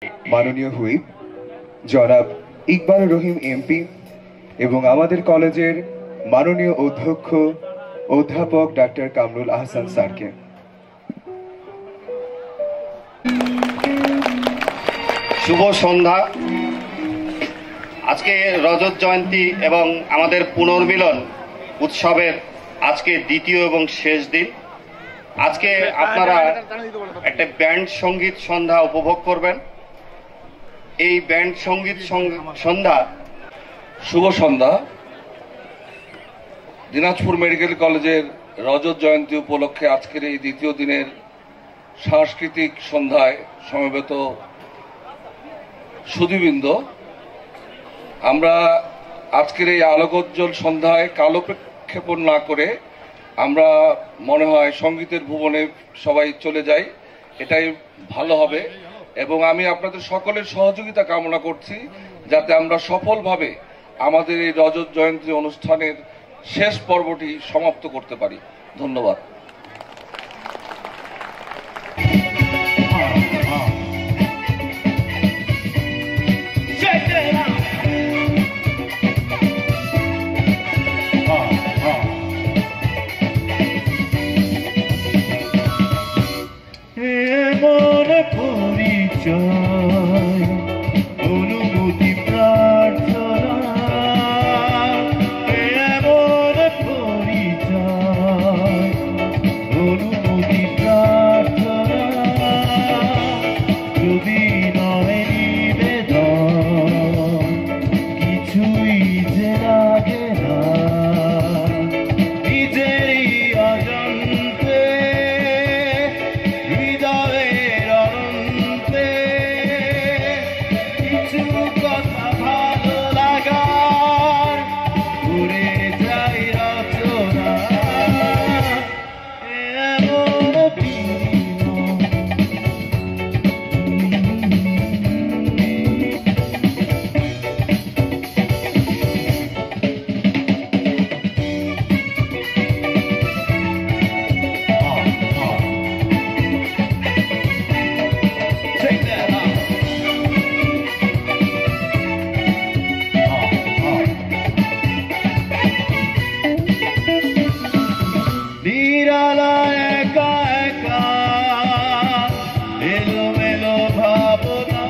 মাননীয় হুইপ জনাব ইকবাল রহিম এমপি এবং আমাদের কলেজের মাননীয় অধ্যক্ষ অধ্যাপক ডাক্তার কামরুল আহসান স্যারকে। শুভ সন্ধ্যা। আজকে রজত জয়ন্তী এবং আমাদের পুনর্মিলন উৎসবের আজকে দ্বিতীয় এবং শেষ দিন। আজকে আপনারা একটা ব্যান্ড সঙ্গীত সন্ধ্যা উপভোগ করবেন। এই ব্যান্ড সঙ্গীত সন্ধ্যা শুভ সন্ধ্যা। দিনাজপুর মেডিকেল কলেজের রজত জয়ন্তী উপলক্ষে আজকের এই দ্বিতীয় দিনের সাংস্কৃতিক সন্ধ্যায় সমবেত সুধীবৃন্দ, আমরা আজকের এই আলোকোজ্জ্বল সন্ধ্যায় কালক্ষেপণ না করে আমরা মনে হয় সঙ্গীতের ভুবনে সবাই চলে যাই, এটাই ভালো হবে। এবং আমি আপনাদের সকলের সহযোগিতা কামনা করছি যাতে আমরা সফলভাবে আমাদের এই রজত জয়ন্তী অনুষ্ঠানের শেষ পর্বটি সমাপ্ত করতে পারি। ধন্যবাদ। অনুমতি প্রার্থনা এমন পরিচয়, অনুমতি প্রার্থনা যদি নয় নিবেদন, কিছুই যে লাগে না নিজেরই অজান্তে হৃদয়ের অনন্তে কিছু কথা ভালো লাগার ঘুরে যাই রচনা এমন নিরালা একা একা এলোমেলো ভাবনা,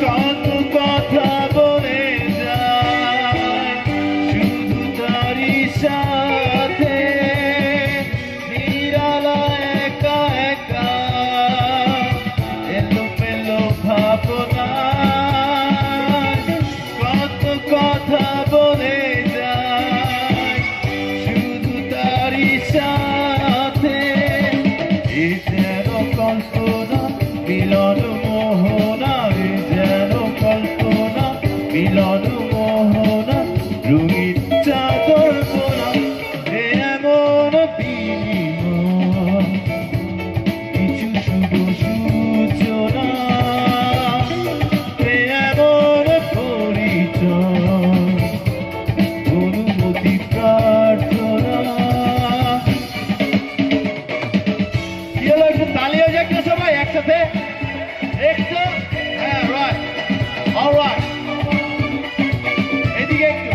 কত কথা বলে যায় শুধু তারই সাথে। নিরালা একা একা এলোমেলো ভাবনা, কত কথা বলে সাথে। এ যেন কল্পনা মিলন মোহনা, এ যেন কল্পনা মিলন মোহনা, রঙিন চাদর বোনা এমন বিনিময়, কিছু শুভ সূচনা এমন পরিচয়, অনুমতি প্রার্থনা। তালি হয়ে যাক না সবাই একসাথে, একটু হ্যাঁ রাইট অলরাইট, এদিকে একটু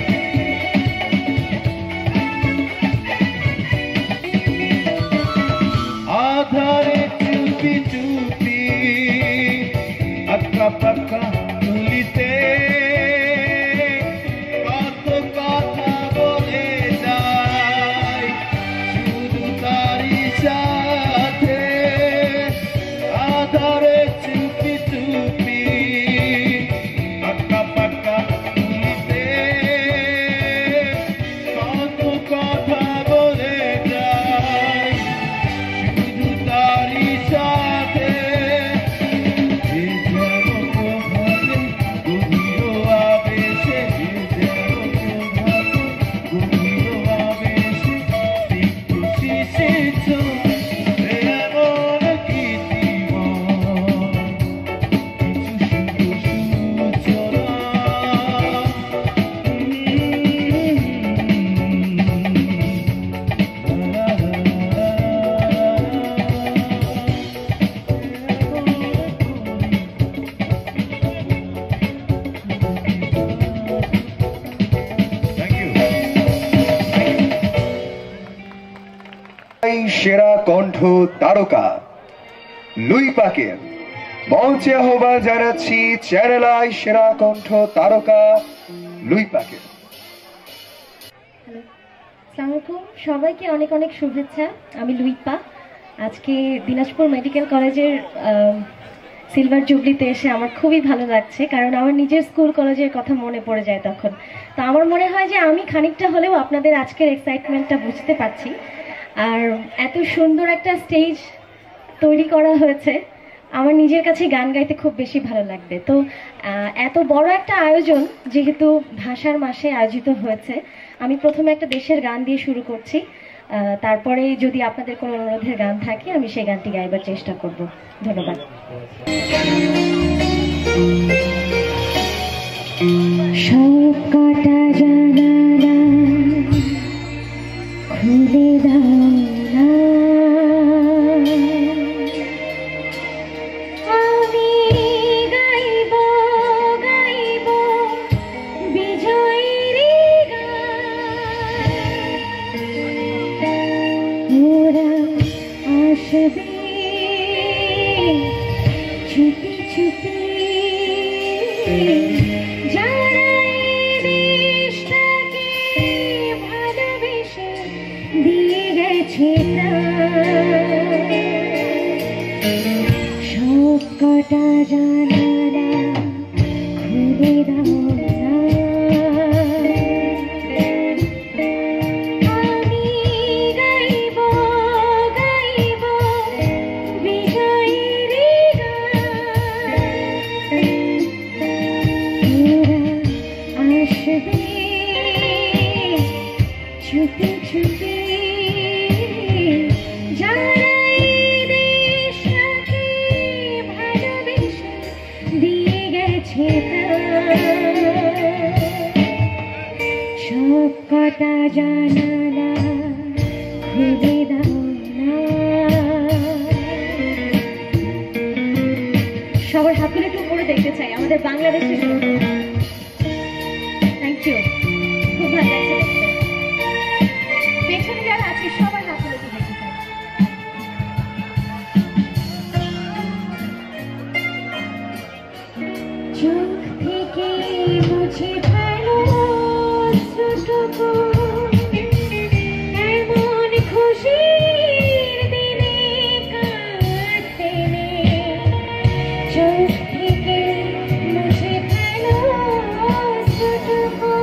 আধারে চুপি চুপি আক্কা পাক্কা তুলিতে কত কথা বলে যায় শুধু তারই সাথে। আধারে চুপি চুপি আক্কা পাক্কা তুলিতে কত কথা বলে যায় শুধু তারই সাথে। এ যেন প্রভাতে গভীর আবেশে, এ যেন প্রভাতে গভীর আবেশে স্নিগ্ধ শিশির এমন গীতিময়, কণ্ঠ তারকা লুই পাকে মঞ্চে আহ্বান জানাচ্ছি চ্যানেল আই সেরা কণ্ঠ তারকা লুই পাকে। আসসালামু আলাইকুম, সবাইকে অনেক অনেক শুভেচ্ছা। আমি লুইপা। আজকে দিনাজপুর মেডিকেল কলেজের সিলভার জুবলিতে এসে আমার খুবই ভালো লাগছে, কারণ আমার নিজের স্কুল কলেজের কথা মনে পড়ে যায় তখন। তো আমার মনে হয় যে আমি খানিকটা হলেও আপনাদের আজকের এক্সাইটমেন্টটা বুঝতে পারছি। আর এত সুন্দর একটা স্টেজ তৈরি করা হয়েছে, আমার নিজের কাছে গান গাইতে খুব বেশি ভালো লাগবে। তো এত বড় একটা আয়োজন যেহেতু ভাষার মাসে আয়োজিত হয়েছে, আমি প্রথমে একটা দেশের গান দিয়ে শুরু করছি, তারপরে যদি আপনাদের কোনো অনুরোধের গান থাকে আমি সেই গানটি গাইবার চেষ্টা করব। ধন্যবাদ। সব কটা জানালা খুলে দাও না, আমি গাইব গাইব বিজয়ের গান। ওরা আসবে চুপি চুপি, যারা এই দেশটাকে ভালোবেসে দিয়ে গেছে প্রাণ। সব কটা জানালা খুলে দাও না, আমি গাইব গাইব বিজয়ের গান। ওরা আসবে চুপি চুপি, যারা এই দেশটাকে ভালোবেসে দিয়ে গেছে প্রাণ। সব কটা জানালা খুলে দাও না। সবার হাতগুলো একটু করে দেখতে চাই আমাদের বাংলাদেশের। থ্যাংক ইউ, খুব ভালো লাগছে দেখতে। পেছনে যারা আছে সবার হাতগুলো একটু দেখতে চাই। চোখ থেকে মুছে ফেলো অশ্রুটুকু, এমন খুশির দিনে কাঁদতে নেই। চোখ থেকে মুছে ফেলো অশ্রুটুকু,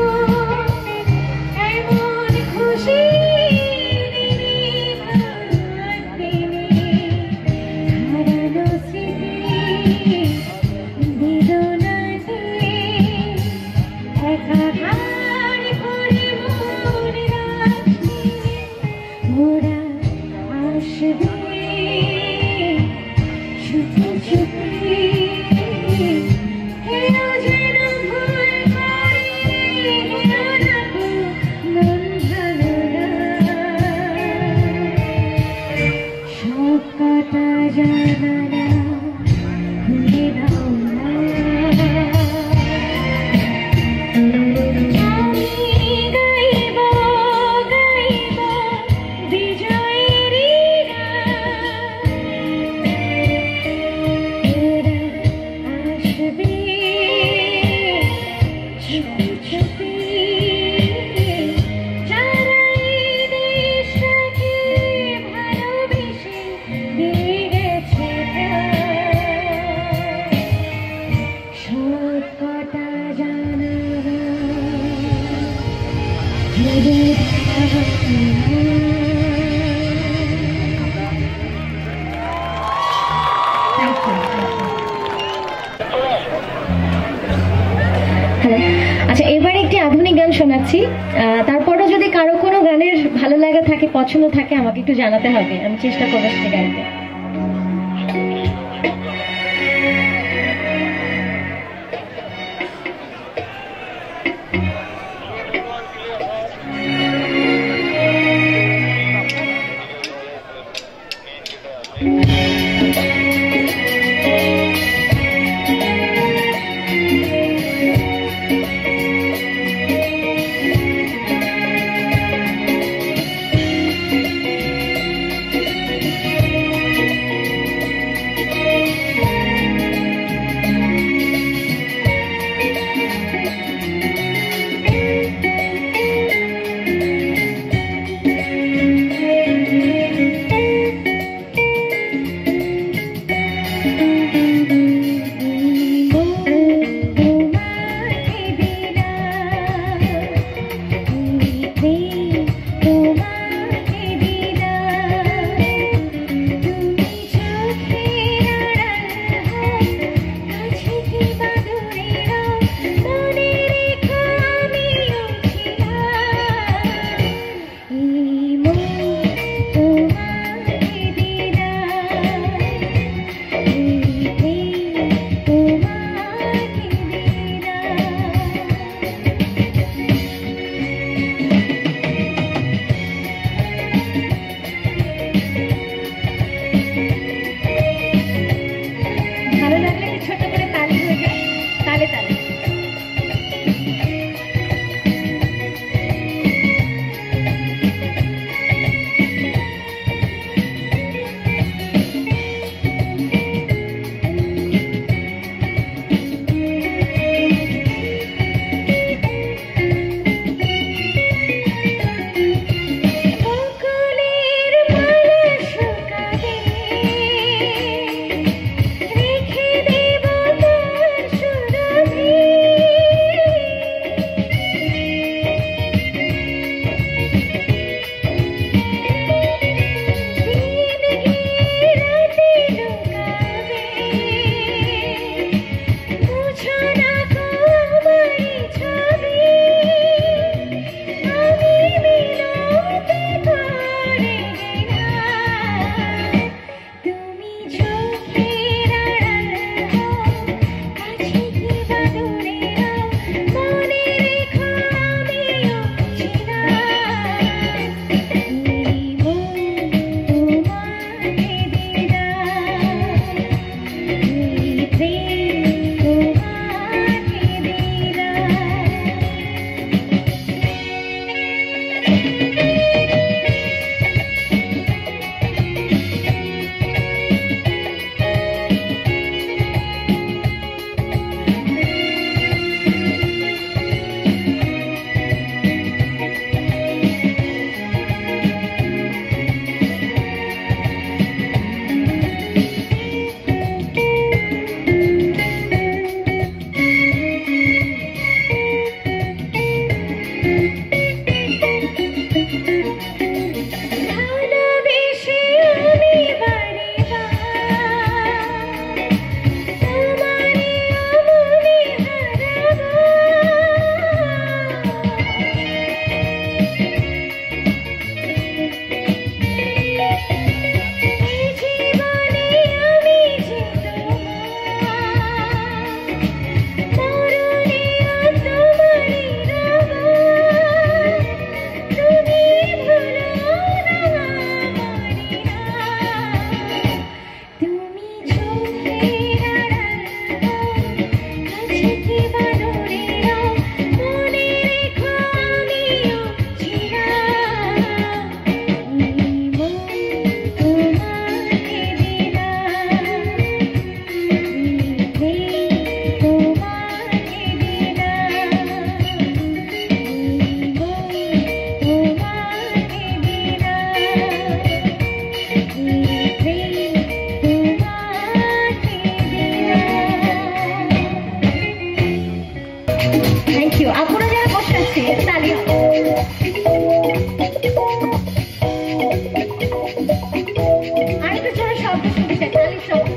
এমন খুশির দিনে কাঁদতে নেই। হারানো স্মৃতি বেদনাতে একাকার করে মনে রাখতে, ওরা আসবে চুপি চুপি, কেউ যেন ভুল করে কেউ না গো মন ভালো না। সব কটা জানালা খুলে দাও না, আমি গাইব গাইব বিজয়ের গান। ওরা আসবে চুপি চুপি, যারা এই দেশটাকে ভালোবেসে দিয়ে গেছে প্রাণ। সব কটা জানালা খুলে দাও না। আচ্ছা, এবার একটি আধুনিক গান শোনাচ্ছি। তারপরে যদি কারো কোনো গানের ভালো লাগা থাকে, পছন্দ থাকে, আমাকে একটু জানাতে হবে, আমি চেষ্টা করবো সেটা গাইতে। আপুরা যারা বসে আছে তালি আরেকটু জোরে শব্দ শুনতে চাই, তালির শব্দ।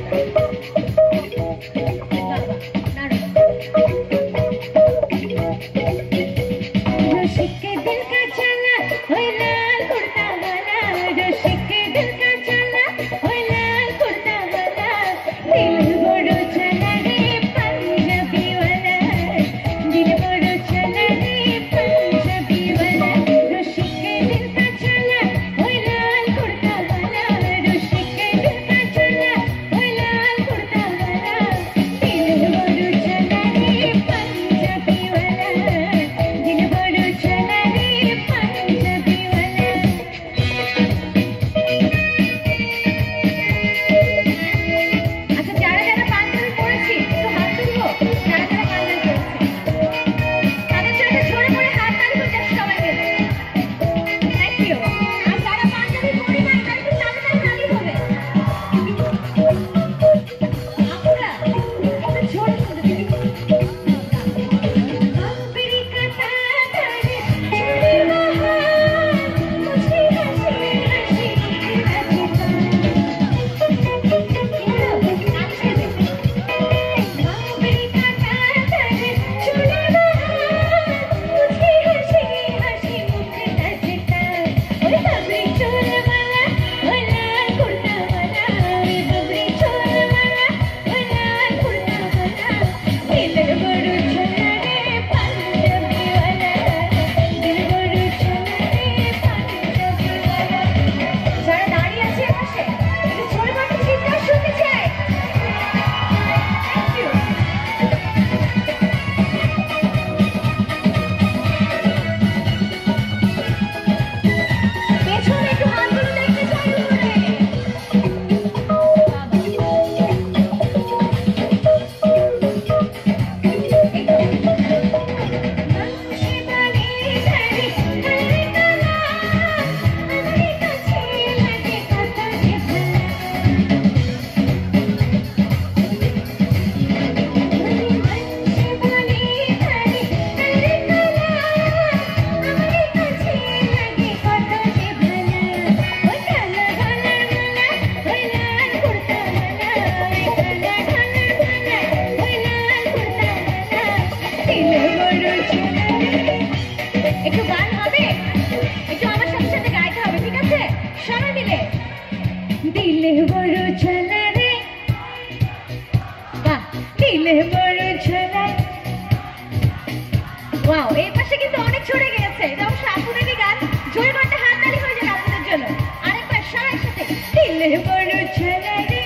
ওয়াও, এই পাশে কিন্তু অনেক ছড়ে গেছে। এটা অবশ্য আপুদেরই গান। জোরে করতে হাত তালি হয়ে যাবে আপুদের জন্য। আরেকবার সবাই সাথে দিলে বড় ঝালা রে,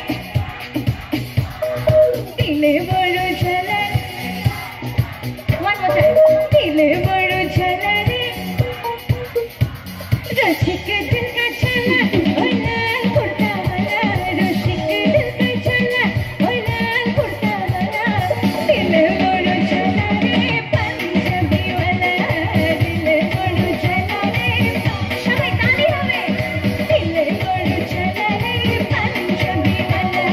দিলে বড় ঝালা, ওয়ান মোর টাইম, দিলে বড় ঝালা রে, রসিক দিল কা ঝালা, ওই লাল কুর্তা वाला, রসিক দিল কা ঝালা, ওই লাল কুর্তা वाला, দিলে বড় ঝালা রে, পাঞ্জাবি वाला, দিলে বড় ঝালা রে, সবাই তালি হবে, দিলে বড় ঝালা রে, পাঞ্জাবি वाला,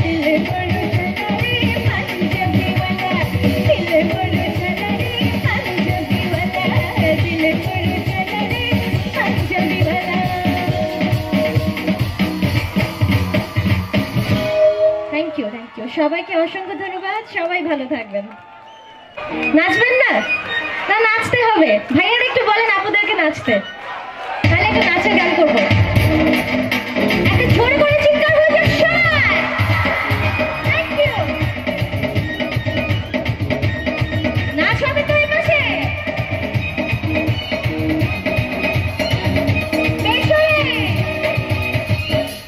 দিলে বড় ঝালা রে, পাঞ্জাবি वाला, দিলে বড় ঝালা রে, পাঞ্জাবি वाला, দিলে বড় ঝালা রে, পাঞ্জাবি वाला। থ্যাংক ইউ, থ্যাংক ইউ সবাইকে, অসংখ্য ধন্যবাদ। সবাই ভালো থাকবেন। নাচবেন না? না, নাচতে হবে। ভাইয়ারা একটু বলেন আপুদেরকে নাচতে, তাহলে একটা নাচের গান করবো। একটা জোরে করে চিৎকার হয়ে যাক সবাই। Thank you. নাচ হবে তো এই পাশে? বেশ হয়ে।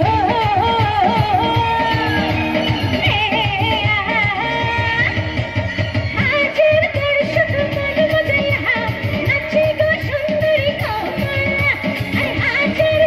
ও, ও, ও, ও, ও, এ, আ, হাজার দর্শক মন বদলা, নাচে গো সুন্দরী কমলা, আরে হাজার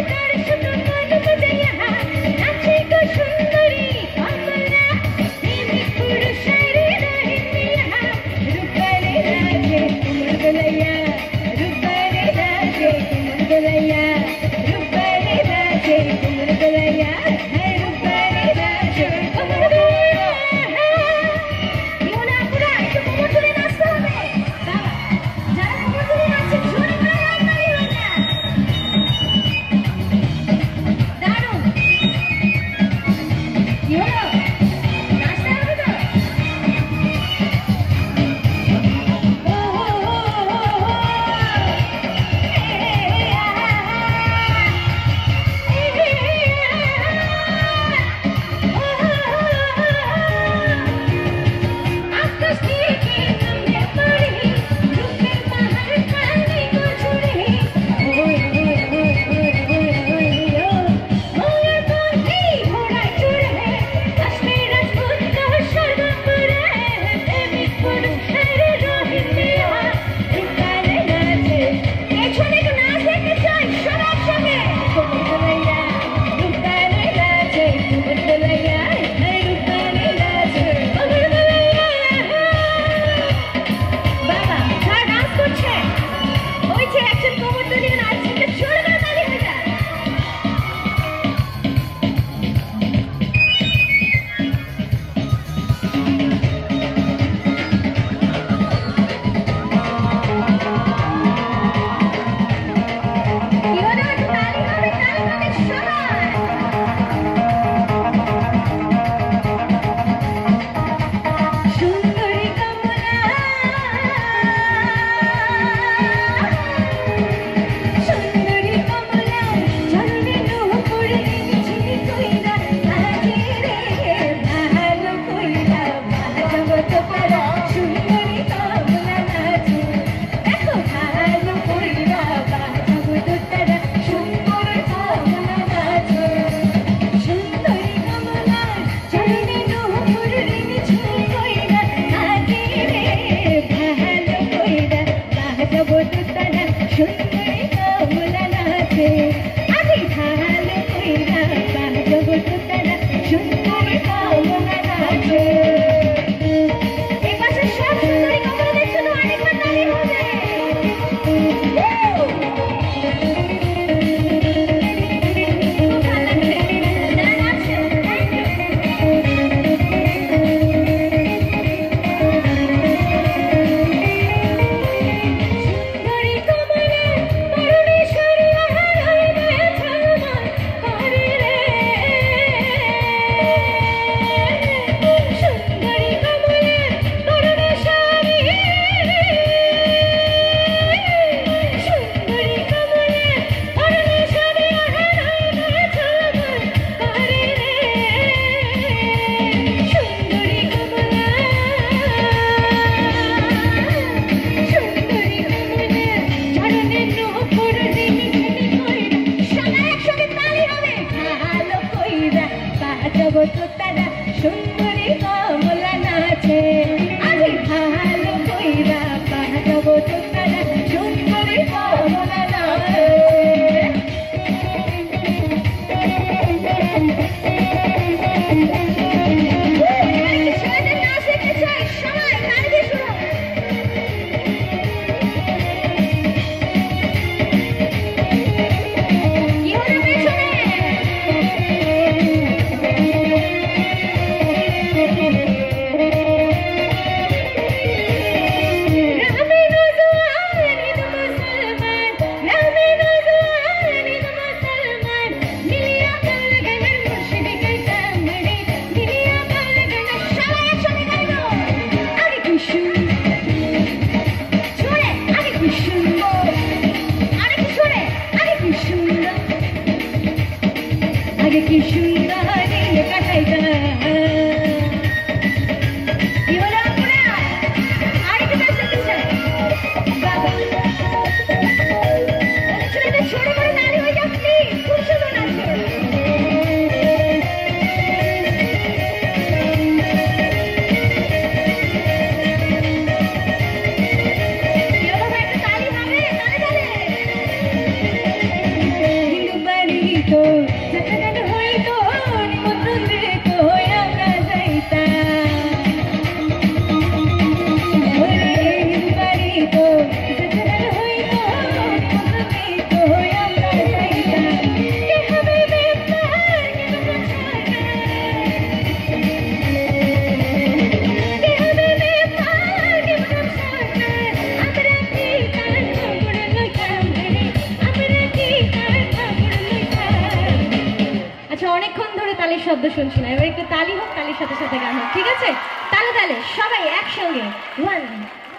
শব্দ শুনছি না, এবার একটু তালি হোক, তালির সাথে সাথে গান হোক, ঠিক আছে? তালে তালে সবাই একসঙ্গে 1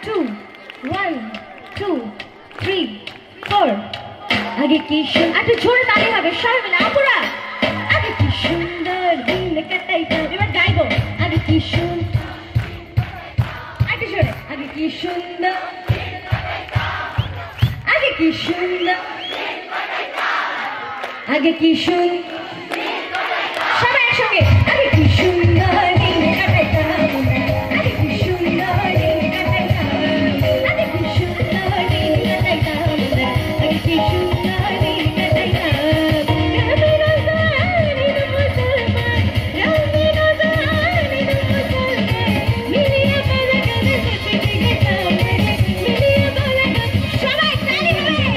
2 1 2 3 4। আগে কি একটু জোরে তালি হবে সবাই মিলে, আপুরা আগে কি সুন্দর দিন কাটাইতাম, এবার গাইবো আগে কি সুন্দর, একটু জোরে আগে কি সুন্দর, আগে কি সুন্দর, আগে কি সুন্দর, সবাই একসঙ্গে আগে কি সুন্দর দিন কাটাইতাম, আগে কি সুন্দর দিন কাটাইতাম, আগে কি সুন্দর দিন কাটাইতাম, আগে কি সুন্দর দিন কাটাইতাম। রামে রাজানি মুসলমান, রামে রাজানি মুসলমান, মিলিয়া বলা গানে সত্যি গেতাম, মিলিয়া বলা গান সবাই তালি হবে।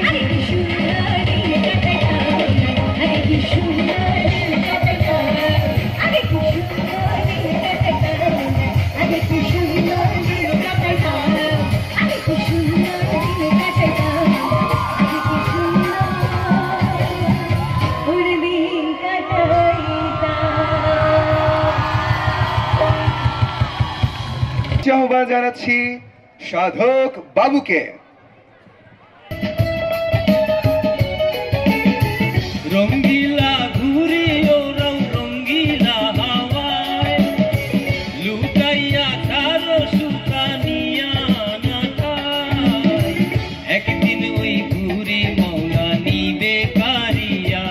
আগে কি সুন্দর দিন কাটাইতাম, আগে কি মঞ্চে আহ্বান জানাচ্ছি সাধক বাবুকে। রঙ্গিলা ঘুরি ওরাও রঙ্গিলা হাওয়ায় লুটাইয়া তারো সুকানিয়া না খায় একদিন ওই ঘুরি মৌলা নিবে কারিয়া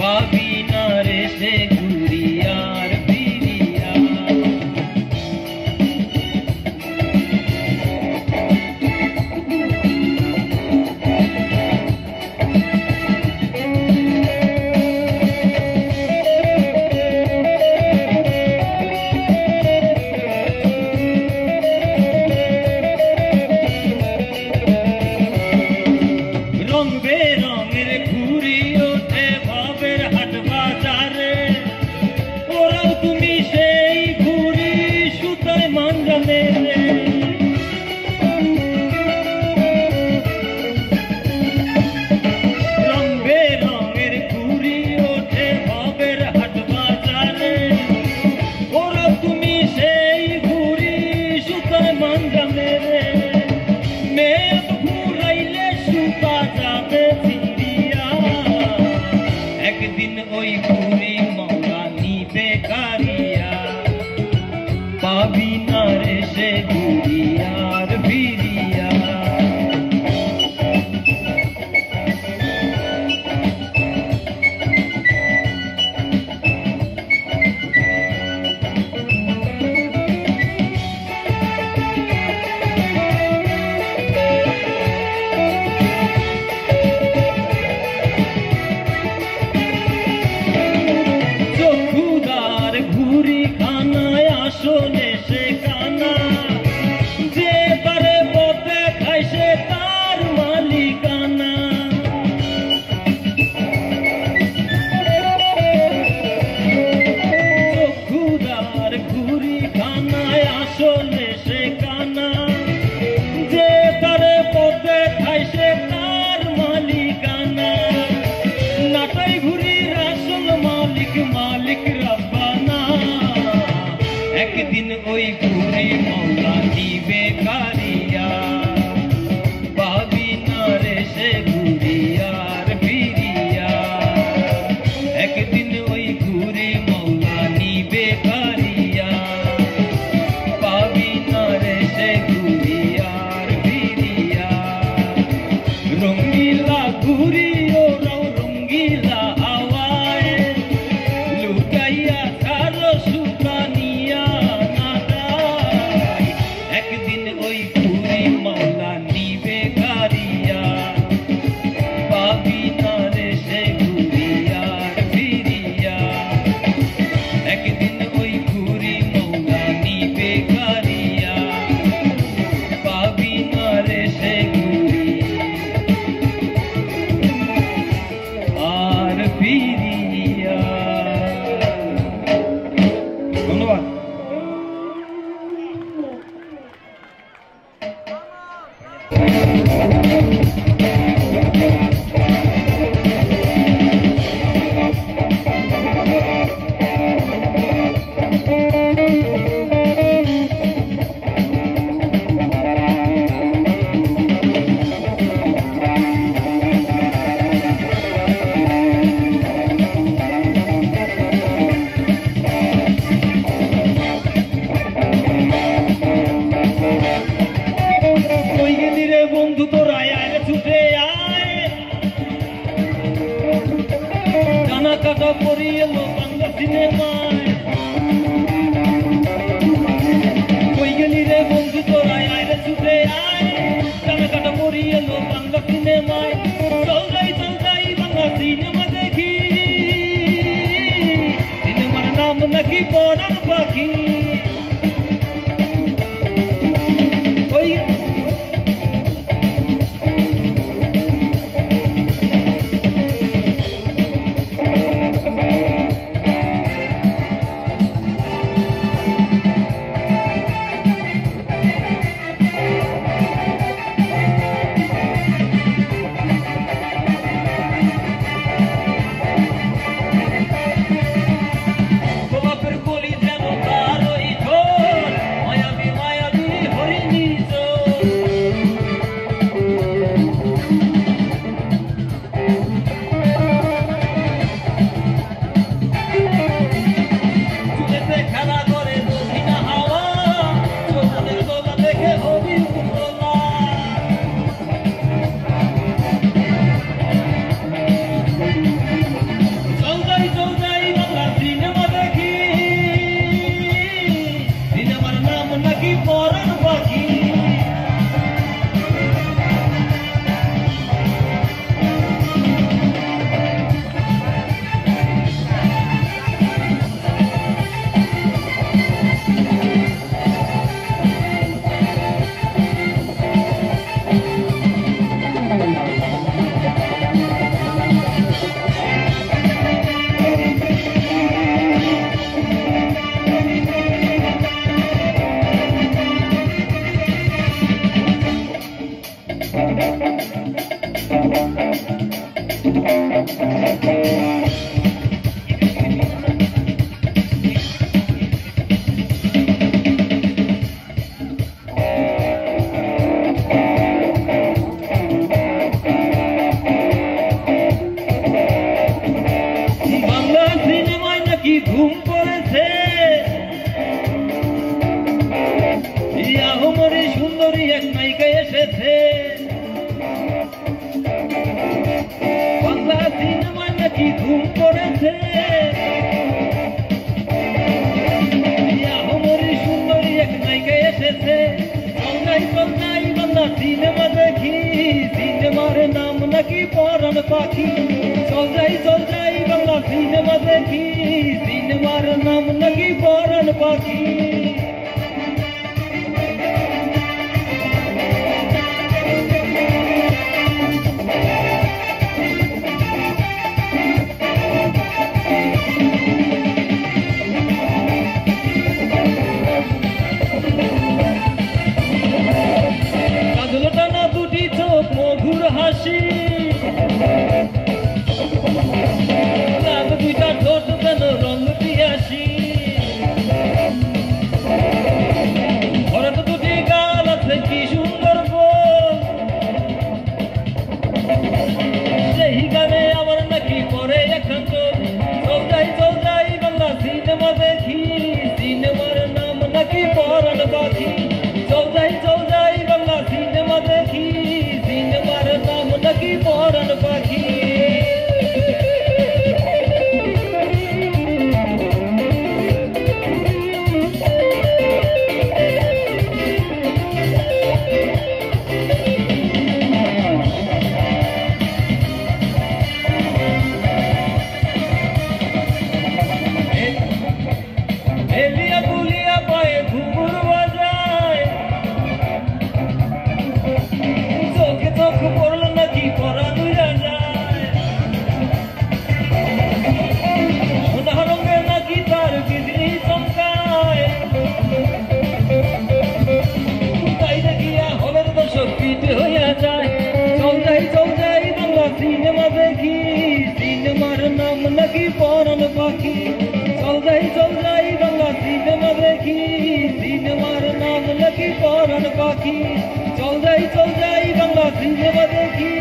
পাবি না রে সে ঘুরিয়ার ফিরিয়া রং বেরঙের ঘুরি ওঠে ভাবের হাট বাজারে ওরাও তুমি সেই ঘুরি সুতায় মাঞ্জা মেরে রং বেরঙের ঘুরি ওঠে ভাবের হাট বাজারে ওরাও তুমি সেই ঘুরি সুতায় মাঞ্জা মেরে মেয়ে ঘুরাইলে সুতা যাবে ফিরিয়া একদিন ওই ঘুরি মৌলা নিবে কারিয়া পাবি না রে সে ঘুরিয়ার ফিরিয়া চক্ষুদার ঘুরি খানায় আসলে সে কানা যে পারে পথে খায় সে তার মালিকানা চক্ষুদার ঘুরি খানায় আসলে সে কানা যে পারে পথে খায় সে তার মালিকানা নাটাই ঘুরির আসল মালিক মালিক রব্বানা একদিন ওই ঘুরি মৌলা নিবে কারিয়া পাবি না রে সে ঘুরিয়ার ফিরিয়া একদিন ওই ঘুরি মৌলা নিবে কারিয়া পাবি না রে সে ঘুরিয়ার ফিরিয়া রঙ্গিলা ঘুরি ওরাও রঙ্গিলা হাওয়ায় লুটাইয়া কারো সুকানিয়া না খায় একদিন ওই এক নায়িকা এসেছে বাংলা সিনেমায় নাকি ধুম পড়েছে সুন্দরী এক নায়িকা এসেছে চলনাই চলনাই বাংলা সিনেমা দেখি সিনেমার নাম নাকি পরাণ পাখি চলনাই চলনাই বাংলা সিনেমা দেখি সিনেমার নাম নাকি পরাণ পাখি মধুর হাসি দুইটা ঠোঁট যেন রঙ দিয়াসি ঘরে দুটি গাল আছে কি সুন্দর সেই গানে আমার নাকি পরে এখন চল যাই বাংলা সিনেমা দেখি সিনেমার নাম নাকি পরাণ পাখি চল যাই বাংলা সিনেমা দেখি সিনেমার নাম নাকি পরাণ পাখি এলিয়া বুলিয়া পায়ে ঘুঙুর বাজায় চোখে চোখ পড়ল নাকি পরাণ উড়া যায় সোনা রঙে নাকি তার বিজলি চমকায় তাই দেখিয়া হলের দর্শক পিঠে হইয়া যায় চল যাই বাংলা সিনেমা দেখি সিনেমার নাম নাকি পরাণ পাখি চল যাই বাংলা সিনেমা দেখি সিনেমার নাম নাকি পরাণ পাখি চল যাই বাংলা সিনেমা দেখি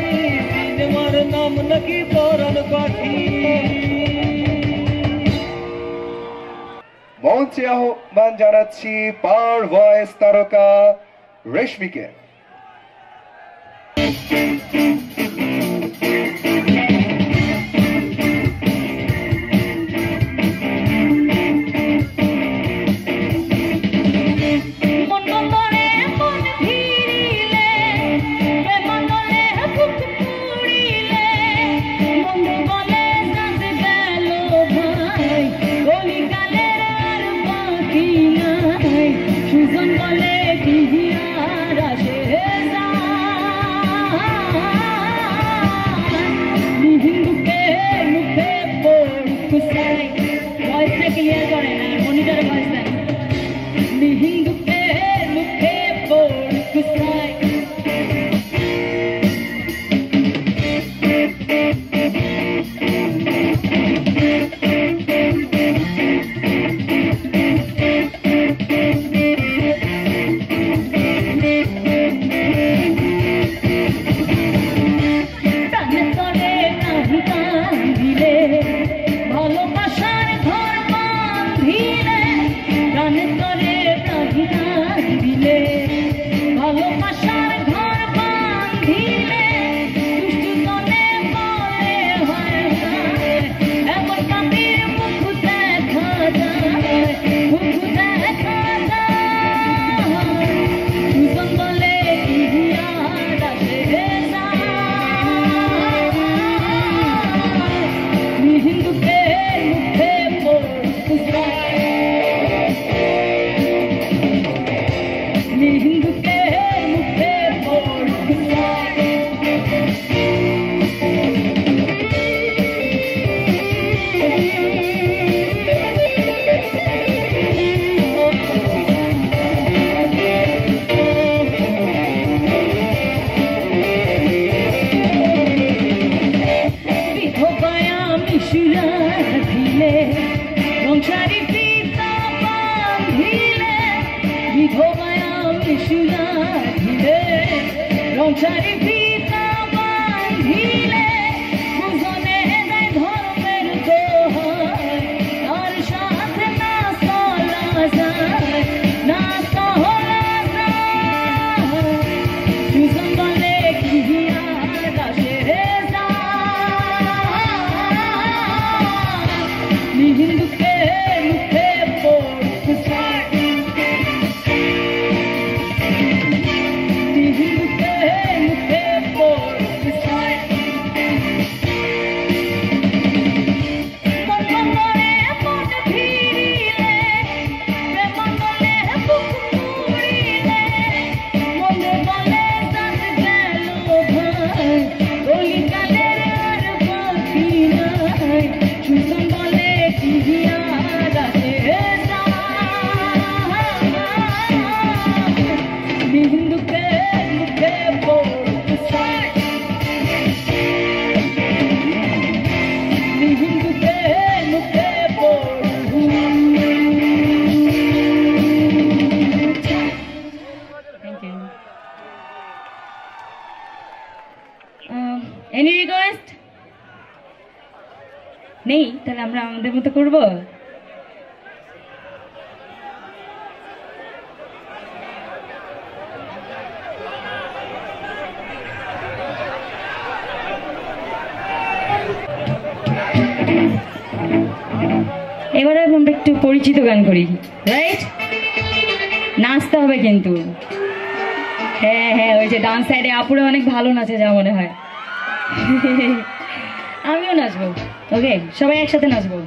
সিনেমার নাম নাকি পরাণ পাখি মঞ্চে আহ্বান জানাচ্ছি পাওয়ার ভয়েস তারকা রেশমিকে। নেই, তাহলে আমরা আমাদের মতো করবো। এবারে আমরা একটু পরিচিত গান করি, রাইট? নাচতে হবে কিন্তু। হ্যাঁ হ্যাঁ, ওই যে ডান্স সাইডে আপুরে অনেক ভালো নাচে যা মনে হয়। আমিও নাচবো। ওকে, সবাই একসাথে নাচবো।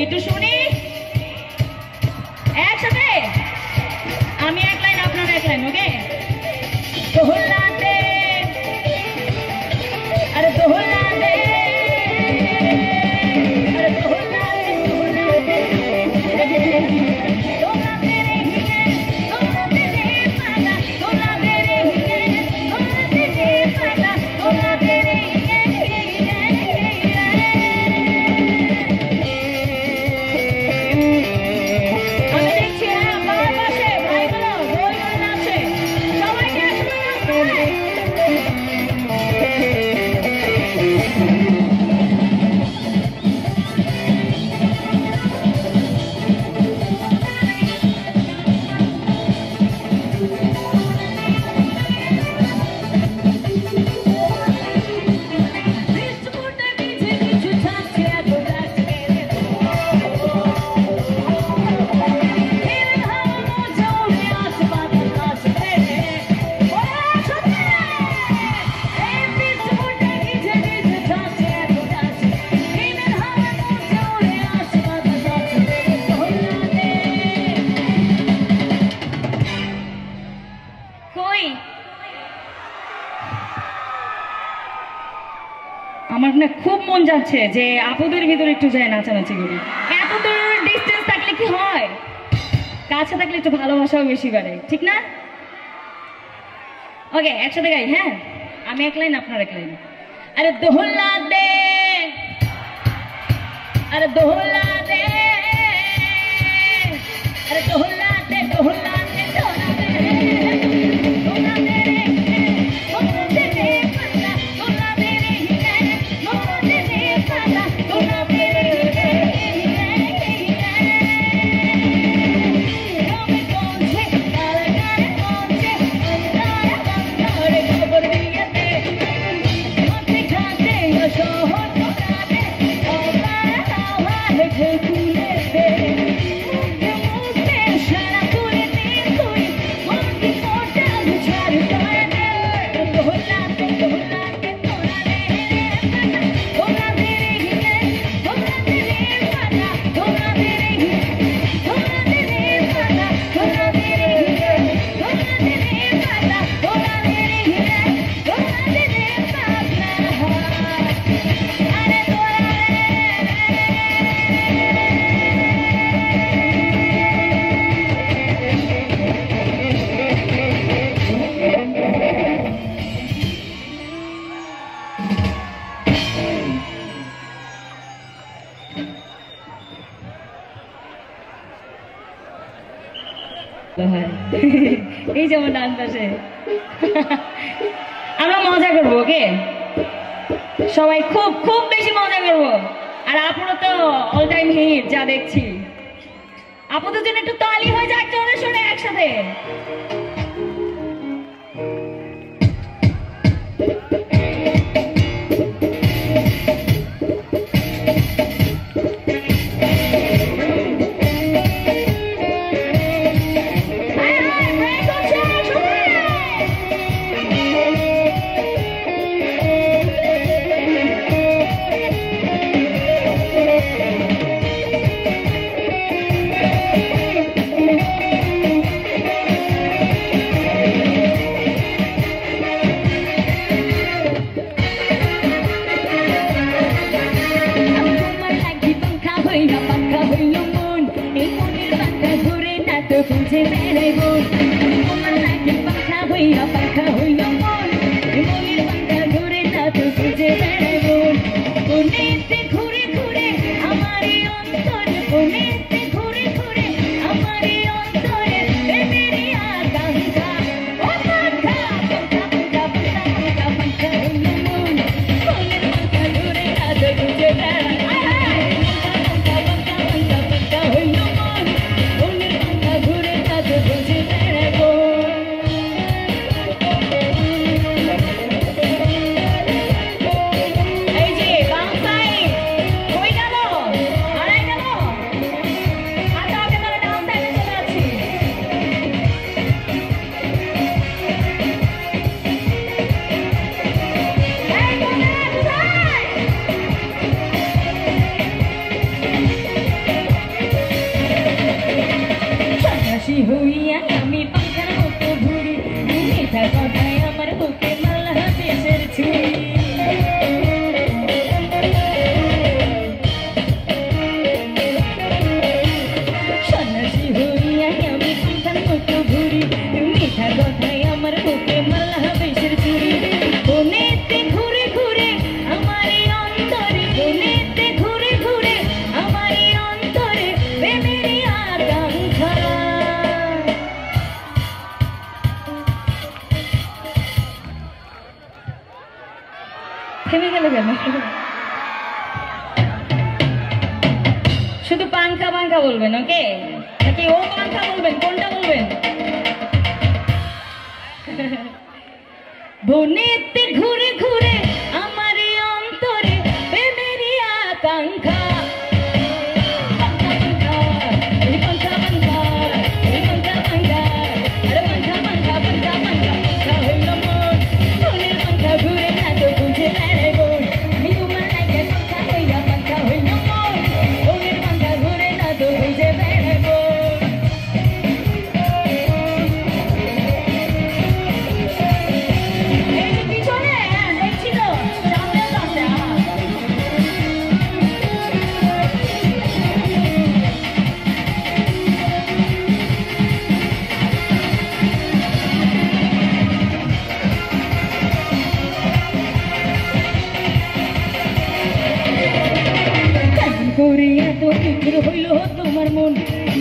একটু শুনি একসাথে, আমি এক লাইন আপনারা এক লাইন। ওকে, দোহলাতে আরে দোহলাতে আরে দোহলাতে দোহলাতে দোহলাতে রে হিয়ে দোহলাতে রে পাতা দোহলাতে রে হিয়ে দোহলাতে রে পাতা দোহলাতে রে আমার না খুব মন যাচ্ছে যে আপুদের ভিতরে একটু যায় নাচানাচি করি। এত দূর ডিস্টেন্স থাকলে কি হয়, কাছে থাকলে একটু ভালোবাসাও বেশি বাড়ে, ঠিক না? ওকে, একসাথে গাই। হ্যাঁ, আমি এক লাইন আপনার এক লাইন। আরে দোহলা দে আরে দোহলা দে আরে দোহলা দে দোহলা দে দোহলা দে দোহলা দে দোহলা দে রে পাতা দোহলা দে রে হিয়ে দোহলা দে রে পাতা দোহলা দে রে হিয়ে রোমে কোনছে কারাগারে কোনছে अंधारे अंधारे খবর দিয়েতে মাটি খাতে শহর তোরাতে আবার আবার হয় এই যেমন ডান পাশে আমরা মজা করবো ওকে সবাই খুব খুব বেশি মজা করবো আর আপনারা তো অল টাইম হিট যা দেখছি আপনাদের জন্য একটু তালি হয়ে যাক চলে শুনে একসাথে বুঝে বেড়াই বোন তোমার নাকি পাখা হইয়া মন মনের পাখা ঘুরে না তো বুঝে বেড়াই বোন কোনেতে ঘুরে ঘুরে আমারই অন্তরে কোনেতে ঘুরে ঘুরে আমারই অন্তরে প্রেমেরই আকাঙ্ক্ষা ও পাখা পাখা পাখা পাখা পাখা হইয়া মন মনের পাখা ঘুরে না তো বুঝে বেড়াই হইয়া আমি পাখার মতো ঘুরি মিঠা কথায় আমার বুকে মালা দেশের ছুরি সন্ন্যাসী হইয়া আমি পাখার মতো ঘুরি মিঠা কথায় আমার বুকে মালা দেশের ছুরি কোনেতে ঘুরে ঘুরে আমারই অন্তরে কোনেতে ঘুরে ঘুরে আমারই অন্তরে প্রেমেরই আকাঙ্ক্ষা থেমে গেল কেন শুধু পাঙ্খা পাঙ্খা বলবেন ওকে নাকি ও পাঙ্খা বলবেন কোনটা বলবেন বনেতে ঘুরে ঘুরে আমারই অন্তরে প্রেমেরই আকাঙ্ক্ষা করিয়া তো বিক্র হইল তোমার মন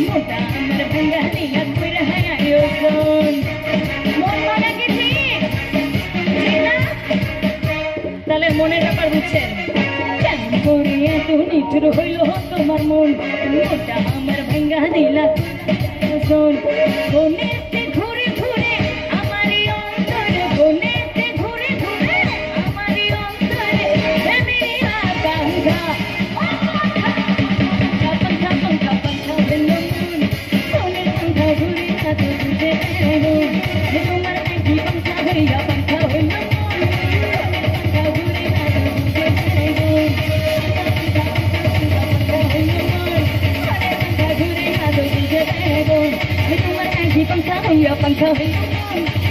মোটা আমার ভাঙ্গা দিলা কইরা আয়োজন মন মানে কি ঠিক তাহলে মনের ব্যাপার বুঝছেন কেন করিয়া তো নিঠুর হইল তোমার মন মোটা আমার ভাঙ্গা দিলা আয়োজন কোনেতে ঘুরে ঘুরে আমারই অন্তরে কোনেতে ঘুরে ঘুরে আমারই অন্তরে প্রেমেরই আকাঙ্ক্ষা पंखा